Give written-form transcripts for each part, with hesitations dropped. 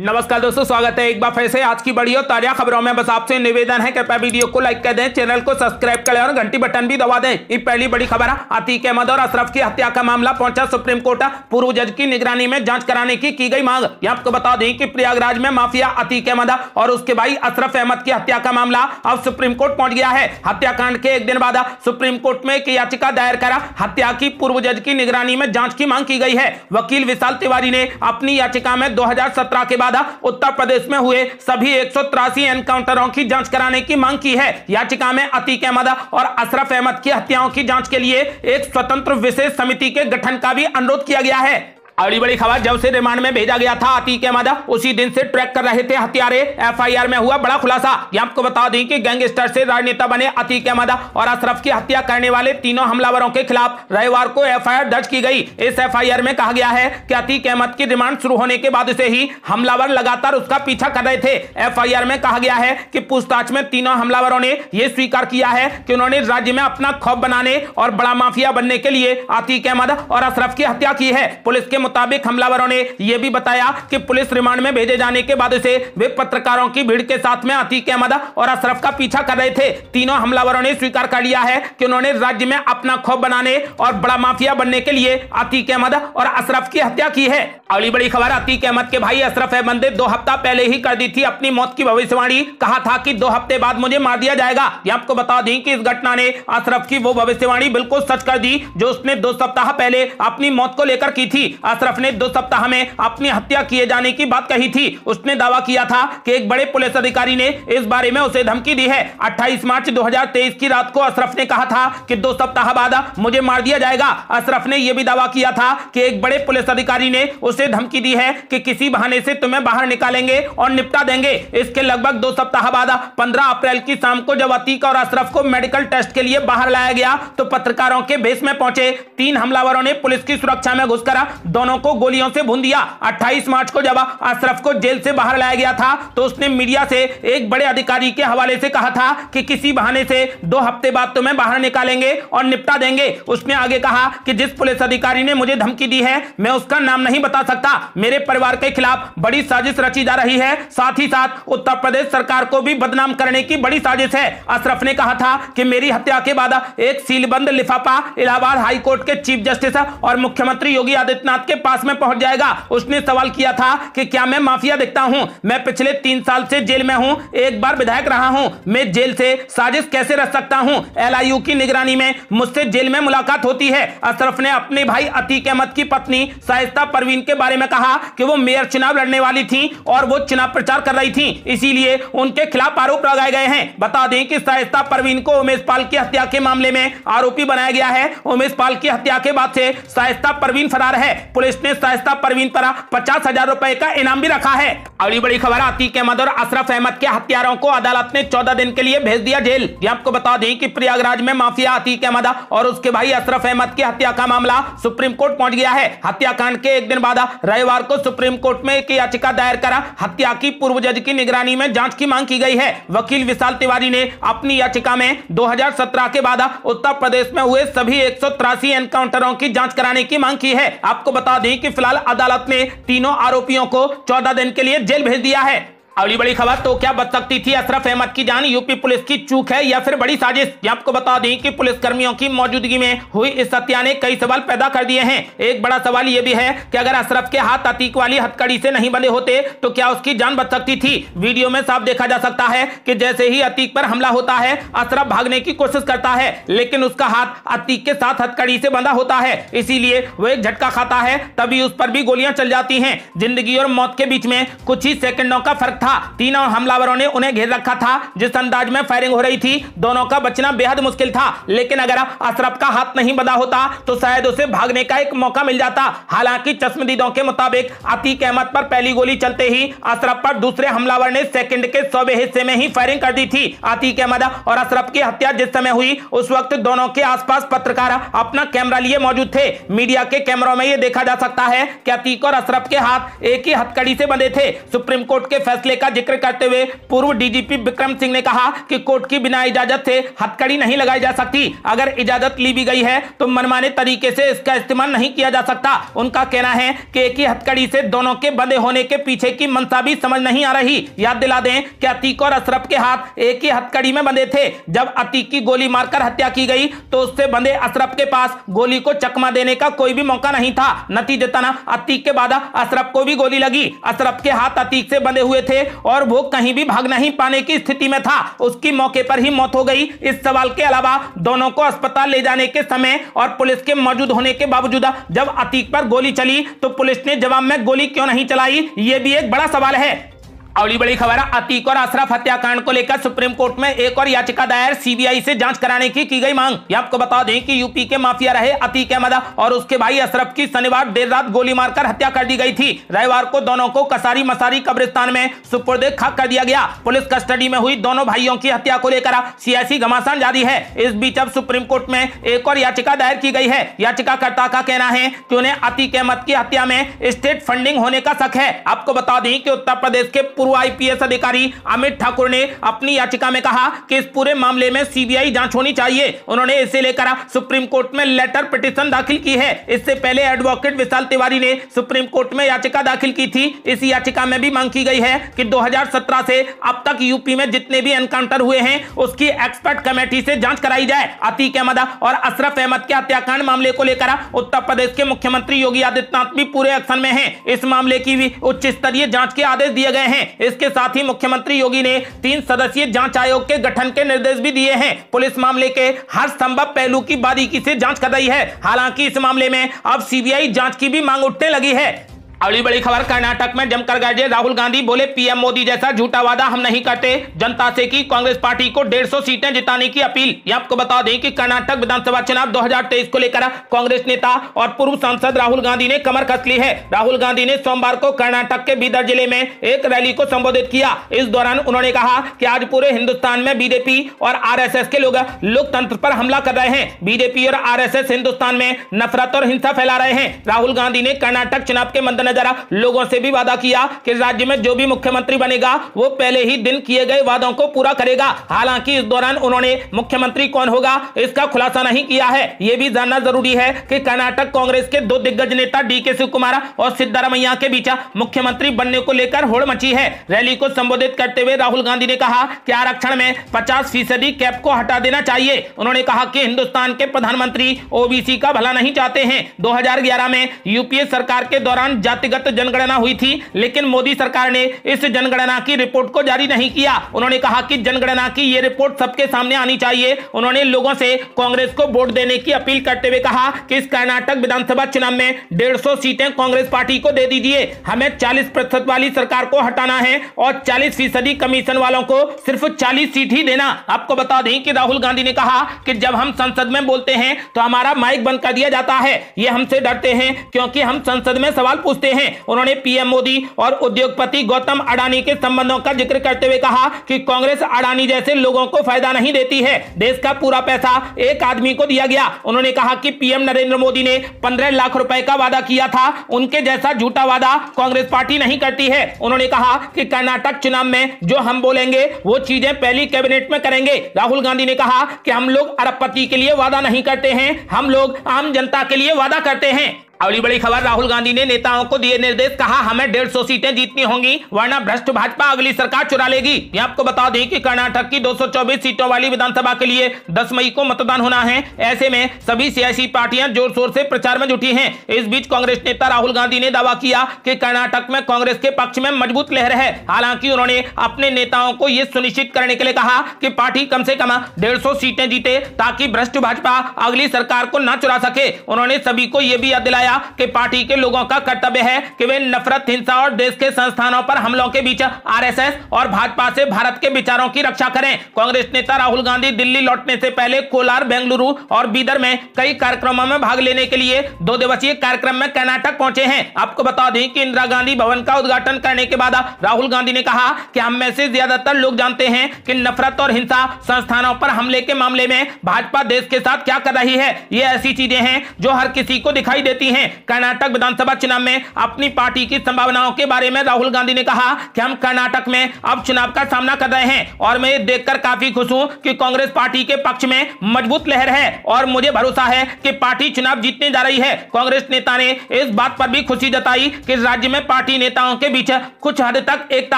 नमस्कार दोस्तों, स्वागत है एक बार फिर से आज की बड़ी और ताजा खबरों में। बस आपसे निवेदन है कृपया वीडियो को लाइक कर दें, चैनल को सब्सक्राइब करें और घंटी बटन भी दबा दें। ये पहली बड़ी खबर है। अतीक अहमद और अशरफ की हत्या का मामला पहुंचा सुप्रीम कोर्ट। पूर्व जज की निगरानी में जांच कराने की गई मांग। आपको बता दें कि प्रयागराज में माफिया अतीक अहमद और उसके भाई अशरफ अहमद की हत्या का मामला अब सुप्रीम कोर्ट पहुंच गया है। हत्याकांड के एक दिन बाद सुप्रीम कोर्ट में एक याचिका दायर करा हत्या की पूर्व जज की निगरानी में जांच की मांग की गई है। वकील विशाल तिवारी ने अपनी याचिका में 2017 के बाद उत्तर प्रदेश में हुए सभी 183 एनकाउंटरों की जांच कराने की मांग की है। याचिका में अतीक अहमद और अशरफ अहमद की हत्याओं की जांच के लिए एक स्वतंत्र विशेष समिति के गठन का भी अनुरोध किया गया है। अगली बड़ी खबर, जब से रिमांड में भेजा गया था अतीक अहमद उसी दिन से ट्रैक कर रहे थे हत्यारे। एफआईआर में हुआ बड़ा खुलासा। आपको बता दें कि गैंगस्टर से राजनेता बने अतीक अहमद और अशरफ की हत्या करने वाले तीनों हमलावरों के खिलाफ रविवार को एफआईआर दर्ज की गई। इस एफआईआर में कहा गया है कि अतीक अहमद की रिमांड शुरू होने के बाद से ही हमलावर लगातार उसका पीछा कर रहे थे। एफआईआर में कहा गया है कि पूछताछ में तीनों हमलावरों ने यह स्वीकार किया है कि उन्होंने राज्य में अपना खौफ बनाने और बड़ा माफिया बनने के लिए अतीक अहमद और अशरफ की हत्या की है। पुलिस के मुताबिक हमलावरों ने यह भी बताया कि पुलिस रिमांड में भेजे जाने के बाद से वे पत्रकारों की भीड़ के साथ में अतीक अहमद और अशरफ का पीछा कर रहे थे। तीनों हमलावरों ने स्वीकार कर लिया है कि उन्होंने राज्य में अपना खौफ बनाने और बड़ा माफिया बनने के लिए अतीक अहमद और अशरफ की हत्या की है। अगली बड़ी खबर, अतीक अहमद के भाई अशरफ अहमद ने 2 हफ्ता पहले ही कर दी थी अपनी मौत की भविष्यवाणी। कहा था कि 2 हफ्ते बाद मुझे मार दिया जाएगा। आपको बता दें कि इस घटना ने अशरफ की वो भविष्यवाणी बिल्कुल सच कर दी जो उसने 2 सप्ताह पहले अपनी मौत को लेकर की थी। अशरफ ने 2 सप्ताह में अपनी हत्या किए जाने की बात कही थी। उसने दावा किया था कि एक बड़े पुलिस अधिकारी ने इस बारे में उसे धमकी दी है। 28 मार्च 2023 की रात को अशरफ ने कहा था कि 2 सप्ताह बाद मुझे मार दिया जाएगा। अशरफ ने यह भी दावा किया था कि एक बड़े पुलिस अधिकारी ने उसे धमकी दी है कि किसी बहाने से तुम्हें बाहर निकालेंगे और निपटा देंगे। इसके लगभग 2 सप्ताह बाद 15 अप्रैल की शाम को जब अतीक और अशरफ को मेडिकल टेस्ट के लिए बाहर लाया गया तो पत्रकारों के भेष में पहुंचे 3 हमलावरों ने पुलिस की सुरक्षा में घुसकर दोनों को गोलियों से भून दिया। 28 मार्च को जब अशरफ को जेल से बाहर लाया गया था तो उसने मीडिया से एक बड़े अधिकारी के हवाले से कहा था कि किसी बहाने से 2 हफ्ते बाद तुम्हें बाहर निकालेंगे और निपटा देंगे। उसने आगे कहा कि जिस पुलिस अधिकारी ने मुझे धमकी दी है मैं उसका नाम नहीं बता सकता। मेरे परिवार के खिलाफ बड़ी साजिश रची जा रही है, साथ ही साथ उत्तर प्रदेश सरकार को भी बदनाम करने की बड़ी साजिश है। अशरफ ने कहा था कि मेरी हत्या के बाद एक सीलबंद लिफाफा इलाहाबाद हाई कोर्ट के चीफ जस्टिस और मुख्यमंत्री योगी आदित्यनाथ के पास में पहुंच जाएगा। उसने सवाल किया था कि क्या मैं माफिया दिखता हूं? मैं पिछले 3 साल से जेल में हूं, एक बार विधायक रहा हूं, मैं जेल से साजिश कैसे रच सकता हूं? एलआईयू की निगरानी में मुझसे जेल में मुलाकात होती है। अशरफ ने अपने भाई अतीक अहमद की पत्नी शाइस्ता परवीन के बारे में कहा कि वो मेयर चुनाव लड़ने वाली थी और वो चुनाव प्रचार कर रही थी, इसीलिए उनके खिलाफ आरोप लगाए गए हैं। बता दें कि शाइस्ता परवीन को उमेश पाल की हत्या के मामले में आरोपी बनाया गया है। उमेश पाल की हत्या के बाद से शाइस्ता परवीन फरार है। पुलिस ने शाइस्ता परवीन पर 50,000 रुपए का इनाम भी रखा है। अगली बड़ी खबर, अतीक अहमद और अशरफ अहमद के हत्यारों को अदालत ने 14 दिन के लिए भेज दिया जेल। आपको बता दें कि प्रयागराज में माफिया अतीक अहमद और उसके भाई अशरफ अहमद की हत्या का मामला सुप्रीम कोर्ट पहुंच गया है। हत्याकांड के एक दिन बाद रविवार को सुप्रीम कोर्ट में एक याचिका दायर करा हत्या की पूर्व जज की निगरानी में जांच की मांग की गई है। वकील विशाल तिवारी ने अपनी याचिका में 2017 के बाद उत्तर प्रदेश में हुए सभी 183 एनकाउंटरों की जांच कराने की मांग की है। आपको बता दें कि फिलहाल अदालत ने तीनों आरोपियों को 14 दिन के लिए जेल भेज दिया है। अगली बड़ी खबर, तो क्या बच सकती थी अशरफ अहमद की जान? यूपी पुलिस की चूक है या फिर बड़ी साजिश? आपको बता दें कि पुलिस कर्मियों की मौजूदगी में हुई इस हत्या ने कई सवाल पैदा कर दिए हैं। एक बड़ा सवाल यह भी है कि अगर अशरफ के हाथ अतीक वाली हथकड़ी से नहीं बंधे होते तो क्या उसकी जान बच सकती थी? वीडियो में साफ देखा जा सकता है कि जैसे ही अतीक पर हमला होता है अशरफ भागने की कोशिश करता है, लेकिन उसका हाथ अतीक के साथ हथकड़ी से बंधा होता है, इसीलिए वो एक झटका खाता है, तभी उस पर भी गोलियां चल जाती हैं। जिंदगी और मौत के बीच में कुछ ही सेकंडों का फर्क था। तीनों हमलावरों ने उन्हें घेर रखा था। जिस अंदाज में फायरिंग हो रही थी दोनों का बचना बेहद मुश्किल था, लेकिन अगर अशरफ का हाथ नहीं बंधा होता तो शायद उसे भागने का एक मौका मिल जाता। हालांकि चश्मदीदों के मुताबिक अतीक अहमद पर पहली गोली चलते ही अशरफ पर दूसरे हमलावर ने सेकंड के 100वें हिस्से में ही फायरिंग कर दी थी। अतीक अहमद और अशरफ की हत्या जिस समय हुई उस वक्त दोनों के आसपास पत्रकार अपना कैमरा लिए मौजूद थे। मीडिया के कैमरों में यह देखा जा सकता है कि अतीक और अशरफ के हाथ एक ही हथकड़ी से बंधे थे। सुप्रीम कोर्ट के फैसले मसले का जिक्र करते हुए पूर्व डीजीपी विक्रम सिंह ने कहा कि कोर्ट की बिना इजाजत से हथकड़ी नहीं लगाई जा सकती। अगर इजाजत ली भी गई है तो मनमाने तरीके से इसका इस्तेमाल नहीं किया जा सकता। उनका कहना है कि एक ही हथकड़ी से दोनों के बंधे होने के पीछे की मंशा भी समझ नहीं आ रही। याद दिला दें कि अतीक और अशरफ के हाथ एक ही हथकड़ी में बंधे थे। जब अतीक की गोली मारकर हत्या की गई तो उससे बंधे अशरफ के पास गोली को चकमा देने का कोई भी मौका नहीं था। नतीजतन अतीक के बाद अशरफ को भी गोली लगी। अशरफ के हाथ अतीक से बंधे हुए थे और वो कहीं भी भाग नहीं पाने की स्थिति में था। उसकी मौके पर ही मौत हो गई। इस सवाल के अलावा दोनों को अस्पताल ले जाने के समय और पुलिस के मौजूद होने के बावजूद जब अतीक पर गोली चली तो पुलिस ने जवाब में गोली क्यों नहीं चलाई, यह भी एक बड़ा सवाल है। अगली बड़ी खबर, अतीक और अशरफ हत्याकांड को लेकर सुप्रीम कोर्ट में एक और याचिका दायर, सीबीआई से जांच कराने की गई मांग। ये आपको बता दें कि यूपी के माफिया रहे अतीक अहमद और उसके भाई अशरफ की शनिवार देर रात गोली मारकर हत्या कर दी गई थी। रविवार को दोनों को कसारी मसारी कब्रिस्तान में सुपुर्द खाक कर दिया गया। पुलिस कस्टडी में हुई दोनों भाइयों की हत्या को लेकर सियासी घमासान जारी है। इस बीच अब सुप्रीम कोर्ट में एक और याचिका दायर की गई है। याचिकाकर्ता का कहना है कि उन्हें अतीक अहमद की हत्या में स्टेट फंडिंग होने का शक है। आपको बता दें कि उत्तर प्रदेश के पूर्व आईपीएस अधिकारी अमित ठाकुर ने अपनी याचिका में कहा कि इस पूरे मामले में सीबीआई जांच होनी चाहिए। उन्होंने इसे लेकर सुप्रीम कोर्ट में लेटर पिटीशन दाखिल की है। इससे पहले एडवोकेट विशाल तिवारी ने सुप्रीम कोर्ट में याचिका दाखिल की थी। इस याचिका में भी मांग की गई है कि 2017 से अब तक यूपी में जितने भी एनकाउंटर हुए हैं उसकी एक्सपर्ट कमेटी से जांच कराई जाए। अतीक अहमद और अशरफ अहमद के हत्याकांड मामले को लेकर उत्तर प्रदेश के मुख्यमंत्री योगी आदित्यनाथ भी पूरे एक्शन में हैं। इस मामले की भी उच्च स्तरीय जांच के आदेश दिए गए हैं। इसके साथ ही मुख्यमंत्री योगी ने 3 सदस्यीय जांच आयोग के गठन के निर्देश भी दिए हैं। पुलिस मामले के हर संभव पहलू की बारीकी से जांच कर रही है। हालांकि इस मामले में अब सीबीआई जांच की भी मांग उठने लगी है। अगली बड़ी खबर, कर्नाटक में जमकर गरजे राहुल गांधी, बोले पीएम मोदी जैसा झूठा वादा हम नहीं करते। जनता से की कांग्रेस पार्टी को 150 सीटें जिताने की अपील। ये आपको बता दें कि कर्नाटक विधानसभा चुनाव 2023 को लेकर कांग्रेस नेता और पूर्व सांसद राहुल गांधी ने कमर कस ली है। राहुल गांधी ने सोमवार को कर्नाटक के बीदर जिले में एक रैली को संबोधित किया। इस दौरान उन्होंने कहा कि आज पूरे हिंदुस्तान में बीजेपी और आरएसएस के लोग लोकतंत्र पर हमला कर रहे हैं। बीजेपी और आरएसएस हिंदुस्तान में नफरत और हिंसा फैला रहे हैं। राहुल गांधी ने कर्नाटक चुनाव के मद्देनजर लोगों से भी वादा किया कि राज्य में जो भी मुख्यमंत्री बनेगा वो पहले ही दिन किए गए वादों को पूरा करेगा। हालांकि इस दौरान उन्होंने मुख्यमंत्री कौन होगा इसका खुलासा नहीं किया है। यह भी जानना जरूरी है कि कर्नाटक कांग्रेस के 2 दिग्गज नेता डीके शिवकुमार और सिद्धरामैया के बीच मुख्यमंत्री बनने को लेकर होड़ मची है। रैली को संबोधित करते हुए राहुल गांधी ने कहा कि आरक्षण में 50% कैप को हटा देना चाहिए। उन्होंने कहा कि हिंदुस्तान के प्रधानमंत्री ओबीसी का भला नहीं चाहते हैं। 2011 में यूपीए सरकार के दौरान जातिगत जनगणना हुई थी, लेकिन मोदी सरकार ने इस जनगणना की रिपोर्ट को जारी नहीं किया। उन्होंने कहा कि जनगणना की यह रिपोर्ट सबके सामने आनी चाहिए। उन्होंने लोगों से कांग्रेस को वोट देने की अपील करते हुए कहा कि इस कर्नाटक विधानसभा चुनाव में 150 सीटें कांग्रेस पार्टी को दे दीजिए। हमें 40% वाली सरकार को हटाना है और 40% कमीशन वालों को सिर्फ 40 सीट ही देना। आपको बता दें कि राहुल गांधी ने कहा कि जब हम संसद में बोलते हैं तो हमारा माइक बंद कर दिया जाता है। ये हमसे डरते हैं क्योंकि हम संसद में सवाल पूछते हैं। उन्होंने पीएम मोदी और उद्योगपति गौतम अडानी के संबंधों का जिक्र करते हुए कहा कि कांग्रेस अडानी जैसे लोगों को फायदा नहीं देती है। देश का पूरा पैसा एक आदमी को दिया गया। उन्होंने कहा कि पीएम नरेंद्र मोदी ने 15 लाख रुपए का वादा किया था। उनके जैसा झूठा वादा कांग्रेस पार्टी नहीं करती है। उन्होंने कहा कि कर्नाटक चुनाव में जो हम बोलेंगे वो चीजें पहली कैबिनेट में करेंगे। राहुल गांधी ने कहा कि हम लोग अरबपति के लिए वादा नहीं करते हैं, हम लोग आम जनता के लिए वादा करते हैं। अगली बड़ी खबर, राहुल गांधी ने नेताओं को दिए निर्देश, कहा हमें 150 सीटें जीतनी होंगी वरना भ्रष्ट भाजपा अगली सरकार चुरा लेगी। ये आपको बता दें कि कर्नाटक की 224 सीटों वाली विधानसभा के लिए 10 मई को मतदान होना है। ऐसे में सभी सियासी पार्टियां जोर शोर से प्रचार में जुटी हैं। इस बीच कांग्रेस नेता राहुल गांधी ने दावा किया कि कर्नाटक में कांग्रेस के पक्ष में मजबूत लहर है। हालांकि उन्होंने अपने नेताओं को यह सुनिश्चित करने के लिए कहा कि पार्टी कम से कम 150 सीटें जीते ताकि भ्रष्ट भाजपा अगली सरकार को न चुरा सके। उन्होंने सभी को यह भी याद दिलाया कि पार्टी के लोगों का कर्तव्य है कि वे नफरत, हिंसा और देश के संस्थानों पर हमलों के बीच आरएसएस और भाजपा से भारत के विचारों की रक्षा करें। कांग्रेस नेता राहुल गांधी दिल्ली लौटने से पहले कोलार, बेंगलुरु और बीदर में कई कार्यक्रमों में भाग लेने के लिए 2 दिवसीय कार्यक्रम में कर्नाटक पहुंचे हैं। आपको बता दें कि इंदिरा गांधी भवन का उद्घाटन करने के बाद राहुल गांधी ने कहा कि हम में से ज्यादातर लोग जानते हैं कि नफरत और हिंसा, संस्थानों पर हमले के मामले में भाजपा देश के साथ क्या कर रही है। ये ऐसी चीजें हैं जो हर किसी को दिखाई देती हैं। हैं। कर्नाटक विधानसभा चुनाव में अपनी पार्टी की संभावनाओं के बारे में राहुल गांधी ने कहा कि हम कर्नाटक में अब चुनाव का सामना कर रहे हैं और मैं ये देखकर काफी खुश हूं कि कांग्रेस पार्टी के पक्ष में मजबूत लहर है और मुझे भरोसा है कि पार्टी चुनाव जीतने जा रही है। कांग्रेस नेता ने इस बात पर भी खुशी जताई कि राज्य में पार्टी नेताओं के बीच कुछ हद तक एकता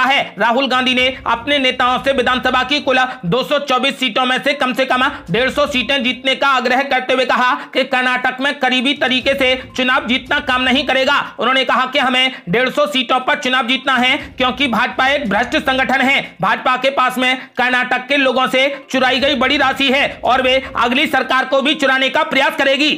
है। राहुल गांधी ने अपने नेताओं से विधानसभा की कुल 224 सीटों में से कम 150 सीटें जीतने का आग्रह करते हुए कहा कि कर्नाटक में करीबी तरीके से चुनाव जीतना काम नहीं करेगा। उन्होंने कहा कि हमें 150 सीटों पर चुनाव जीतना है क्योंकि भाजपा एक भ्रष्ट संगठन है। भाजपा के पास में कर्नाटक के लोगों से चुराई गई बड़ी राशि है और वे अगली सरकार को भी चुराने का प्रयास करेगी।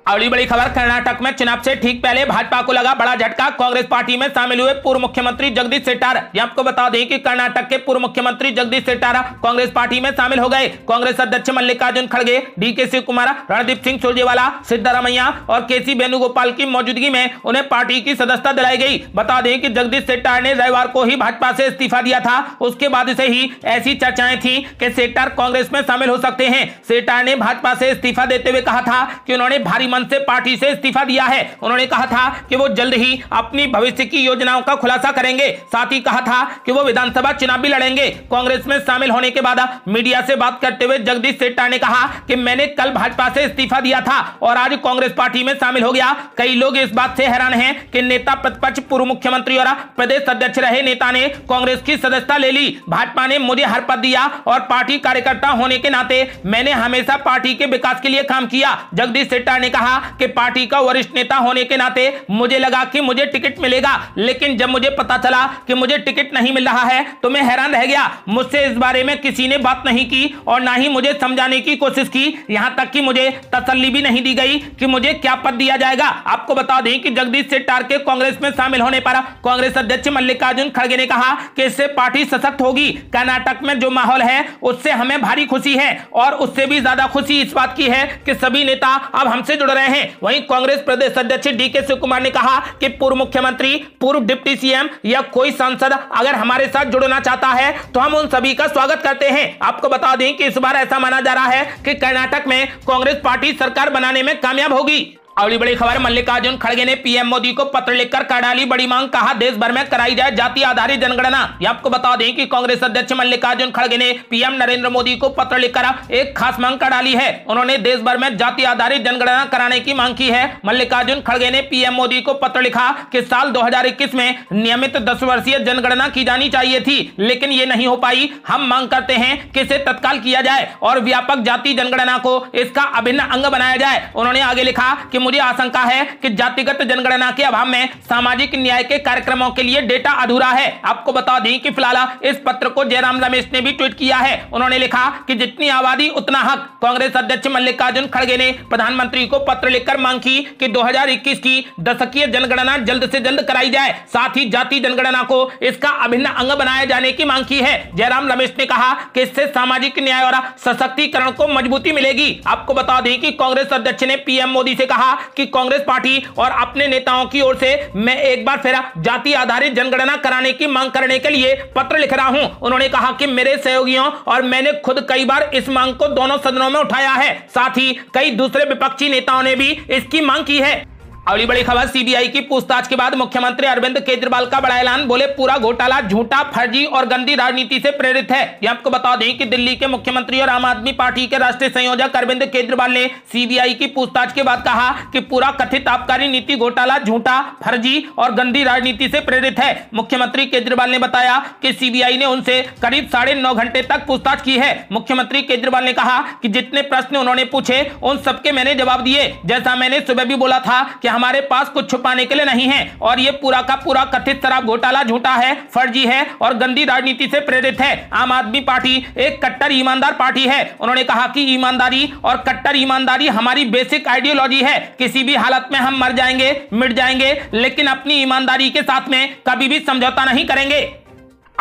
अगली बड़ी खबर, कर्नाटक में चुनाव से ठीक पहले भाजपा को लगा बड़ा झटका। कांग्रेस पार्टी में शामिल हुए पूर्व मुख्यमंत्री जगदीश शेट्टार। आपको बता दें कि कर्नाटक के पूर्व मुख्यमंत्री जगदीश शेट्टार कांग्रेस पार्टी में शामिल हो गए। कांग्रेस अध्यक्ष मल्लिकार्जुन खड़गे, डीके शिव कुमार, रणदीप सिंह सुरजेवाला, सिद्धारमैया और केसी वेणुगोपाल की मौजूदगी में उन्हें पार्टी की सदस्यता दिलाई गई। बता दें कि जगदीश शेट्टार ने रविवार को ही भाजपा से इस्तीफा दिया था। उसके बाद से ही ऐसी चर्चाएं थी कि शेट्टार कांग्रेस में शामिल हो सकते हैं। शेट्टार ने भाजपा से इस्तीफा देते हुए कहा था कि उन्होंने भारी मन से पार्टी से इस्तीफा दिया है। उन्होंने कहा था कि वो जल्द ही अपनी भविष्य की योजनाओं का खुलासा करेंगे। साथ ही कहा था कि वो विधानसभा चुनाव भी लड़ेंगे। कांग्रेस में शामिल होने के बाद मीडिया से बात करते हुए जगदीश शेट्टार ने कहा कि मैंने कल भाजपा से इस्तीफा दिया था और आज कांग्रेस पार्टी में शामिल हो गया। कई लोग इस बात से हैरान हैं कि नेता प्रतिपक्ष पूर्व मुख्यमंत्री और प्रदेश अध्यक्ष रहे नेता ने कांग्रेस की सदस्यता ले ली। भाजपा ने मुझे हर पद दिया और पार्टी कार्यकर्ता होने के नाते मैंने हमेशा पार्टी के विकास के लिए काम किया। जगदीश शेट्टार ने कहा कि पार्टी का वरिष्ठ नेता होने के नाते मुझे लगा कि मुझे टिकट मिलेगा, लेकिन जब मुझे पता चला कि मुझे टिकट नहीं मिल रहा है तो मैं हैरान रह गया। मुझसे इस बारे में किसी ने बात नहीं की और ना ही मुझे समझाने की कोशिश की। यहां तक कि मुझे तसल्ली भी नहीं दी गई कि मुझे क्या पद दिया जाएगा। आपको बता दें कि जगदीश शेट्टार के कांग्रेस में शामिल होने पर कांग्रेस अध्यक्ष मल्लिकार्जुन खड़गे ने कहा कि इससे पार्टी सशक्त होगी। कर्नाटक में जो माहौल है उससे हमें भारी खुशी है और उससे भी ज्यादा खुशी इस बात की है कि सभी नेता अब हमसे जुड़ रहे हैं। वहीं कांग्रेस प्रदेश अध्यक्ष डीके शिव कुमार ने कहा कि पूर्व मुख्यमंत्री, पूर्व डिप्टी सीएम या कोई सांसद अगर हमारे साथ जुड़ना चाहता है तो हम उन सभी का स्वागत करते हैं। आपको बता दें कि इस बार ऐसा माना जा रहा है कि कर्नाटक में कांग्रेस पार्टी सरकार बनाने में कामयाब होगी। अगली बड़ी खबर, मल्लिकार्जुन खड़गे ने पीएम मोदी को पत्र लिखकर कर डाली बड़ी मांग। कहा देश भर में कराई जाए जाति आधारित जनगणना। आपको बता दें कि कांग्रेस अध्यक्ष मल्लिकार्जुन खड़गे ने पीएम नरेंद्र मोदी को पत्र लिखकर एक खास मांग कर डाली है। उन्होंने देश भर में जाति आधारित जनगणना कराने की मांग की है। मल्लिकार्जुन खड़गे ने पीएम मोदी को पत्र लिखा कि साल 2021 में नियमित 10 वर्षीय जनगणना की जानी चाहिए थी, लेकिन ये नहीं हो पाई। हम मांग करते हैं कि इसे तत्काल किया जाए और व्यापक जाति जनगणना को इसका अभिन्न अंग बनाया जाए। उन्होंने आगे लिखा कि मुझे आशंका है कि जातिगत जनगणना के अभाव में सामाजिक न्याय के कार्यक्रमों के लिए डेटा अधूरा है। आपको बता दें कि फिलहाल इस पत्र को जयराम रमेश ने भी ट्वीट किया है। उन्होंने लिखा कि जितनी आबादी उतना हक। कांग्रेस अध्यक्ष मल्लिकार्जुन खड़गे ने प्रधानमंत्री को पत्र लिखकर मांग की कि 2021 की दशकीय जनगणना जल्द से जल्द कराई जाए। साथ ही जाति जनगणना को इसका अभिन्न अंग बनाए जाने की मांग की है। जयराम रमेश ने कहा कि इससे सामाजिक न्याय और सशक्तिकरण को मजबूती मिलेगी। आपको बता दें कि कांग्रेस अध्यक्ष ने पीएम मोदी से कहा कि कांग्रेस पार्टी और अपने नेताओं की ओर से मैं एक बार फिर जाति आधारित जनगणना कराने की मांग करने के लिए पत्र लिख रहा हूं। उन्होंने कहा कि मेरे सहयोगियों और मैंने खुद कई बार इस मांग को दोनों सदनों में उठाया है। साथ ही कई दूसरे विपक्षी नेताओं ने भी इसकी मांग की है। अगली बड़ी खबर, सीबीआई की पूछताछ के बाद मुख्यमंत्री अरविंद केजरीवाल का बड़ा ऐलान। बोले पूरा घोटाला झूठा, फर्जी और गंदी राजनीति से प्रेरित है। ये आपको बता दें कि दिल्ली के मुख्यमंत्री और आम आदमी पार्टी के राष्ट्रीय संयोजक अरविंद केजरीवाल ने सीबीआई की पूछताछ के बाद कहा कि पूरा कथित आबकारी नीति घोटाला झूठा, फर्जी और गंदी राजनीति से प्रेरित है। मुख्यमंत्री केजरीवाल ने बताया कि सीबीआई ने उनसे करीब 9.5 घंटे तक पूछताछ की है। मुख्यमंत्री केजरीवाल ने कहा कि जितने प्रश्न उन्होंने पूछे उन सबके मैंने जवाब दिए। जैसा मैंने सुबह भी बोला था कि हमारे पास कुछ छुपाने के लिए नहीं है और ये पूरा का पूरा कथित शराब घोटाला झूठा है, फर्जी है और गंदी राजनीति से प्रेरित है। आम आदमी पार्टी एक कट्टर ईमानदार पार्टी है। उन्होंने कहा कि ईमानदारी और कट्टर ईमानदारी हमारी बेसिक आइडियोलॉजी है। किसी भी हालत में हम मर जाएंगे, मिट जाएंगे, लेकिन अपनी ईमानदारी के साथ में कभी भी समझौता नहीं करेंगे।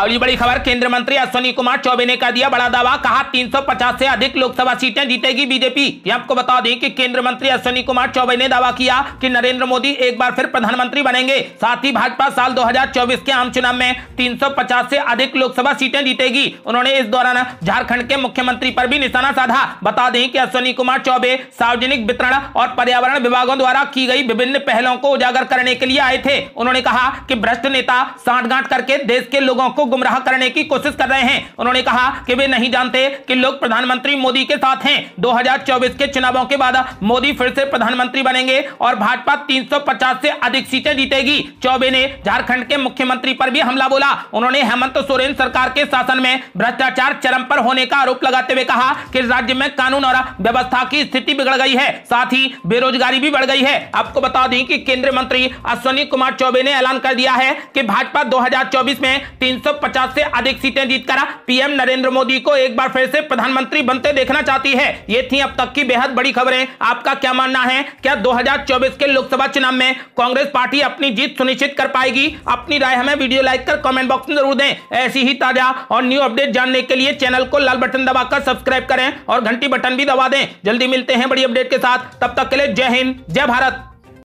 अगली बड़ी खबर, केंद्रीय मंत्री अश्विनी कुमार चौबे ने कर दिया बड़ा दावा, कहा 350 से अधिक लोकसभा सीटें जीतेगी बीजेपी। ये आपको बता दें कि केंद्रीय मंत्री अश्विनी कुमार चौबे ने दावा किया कि नरेंद्र मोदी एक बार फिर प्रधानमंत्री बनेंगे। साथ ही भाजपा साल 2024 के आम चुनाव में 350 से अधिक लोकसभा सीटें जीतेगी। उन्होंने इस दौरान झारखंड के मुख्यमंत्री पर भी निशाना साधा। बता दें कि अश्विनी कुमार चौबे सार्वजनिक वितरण और पर्यावरण विभागों द्वारा की गई विभिन्न पहलों को उजागर करने के लिए आए थे। उन्होंने कहा कि भ्रष्ट नेता सांठगांठ करके देश के लोगों को गुमराह करने की कोशिश कर रहे हैं। उन्होंने कहा कि वे नहीं जानते कि लोग प्रधानमंत्री मोदी के साथ हैं। 2024 के चुनावों के बाद मोदी फिर से प्रधानमंत्री बनेंगे और भाजपा 350 से अधिक सीटें जीतेगी। चौबे ने झारखंड के मुख्यमंत्री पर भी हमला बोला। उन्होंने हेमंत सोरेन सरकार के शासन में भ्रष्टाचार चरम पर होने का आरोप लगाते हुए कहा कि राज्य में कानून और व्यवस्था की स्थिति बिगड़ गई है, साथ ही बेरोजगारी भी बढ़ गई है। आपको बता दें कि केंद्रीय मंत्री अश्विनी कुमार चौबे ने ऐलान कर दिया है कि भाजपा 2024 में 350 से अधिक सीटें जीतकर पीएम नरेंद्र मोदी को एक बार फिर से प्रधानमंत्री बनते देखना चाहती है। ये थी अब तक की बेहद बड़ी खबरें। आपका क्या मानना है? क्या 2024 के लोकसभा चुनाव में कांग्रेस पार्टी अपनी जीत सुनिश्चित कर पाएगी? अपनी राय हमें वीडियो लाइक कर कमेंट बॉक्स में जरूर दें। ऐसी ही ताजा और न्यू अपडेट जानने के लिए चैनल को लाल बटन दबाकर सब्सक्राइब करें और घंटी बटन भी दबा दें। जल्दी मिलते हैं बड़ी अपडेट के साथ, तब तक के लिए जय हिंद, जय भारत।